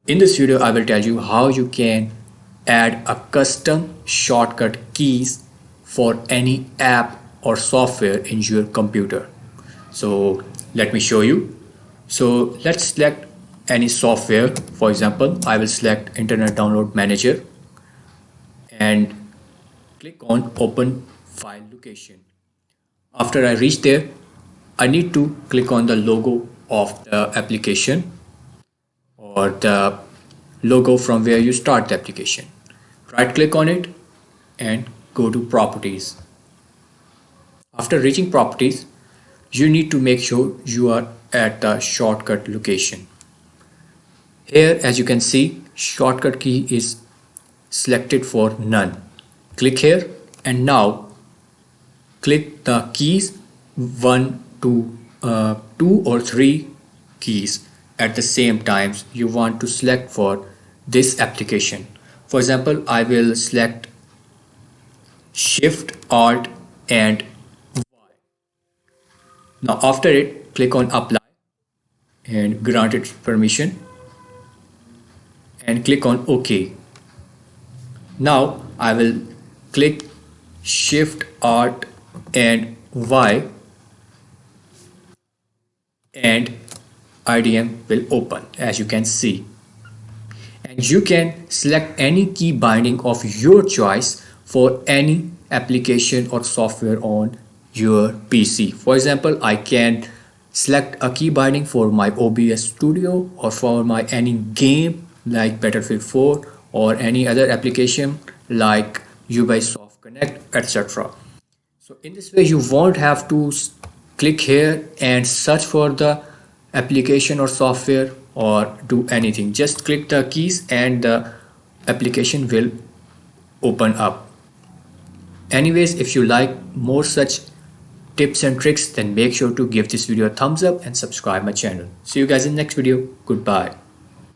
In this video, I will tell you how you can add a custom shortcut keys for any app or software in your computer. So let me show you. So let's select any software. For example, I will select Internet Download Manager and click on Open File Location. After I reach there, I need to click on the logo of the application or the logo from where you start the application. Right click on it and go to properties. After reaching properties, you need to make sure you are at the shortcut location. Here, as you can see, shortcut key is selected for none. Click here and now click the keys 2 or 3 keys at the same times you want to select for this application. For example, I will select Shift, Alt and Y. Now after it, click on Apply and grant it permission and click on OK. Now I will click Shift, Alt and Y and IDM will open, as you can see. And you can select any key binding of your choice for any application or software on your PC. For example, I can select a key binding for my OBS Studio or for my any game like Battlefield 4 or any other application like Ubisoft Connect, etc. So in this way, you won't have to click here and search for the application or software or do anything. Just click the keys and the application will open up. Anyways, if you like more such tips and tricks, then make sure to give this video a thumbs up and subscribe my channel. See you guys in the next video. Goodbye.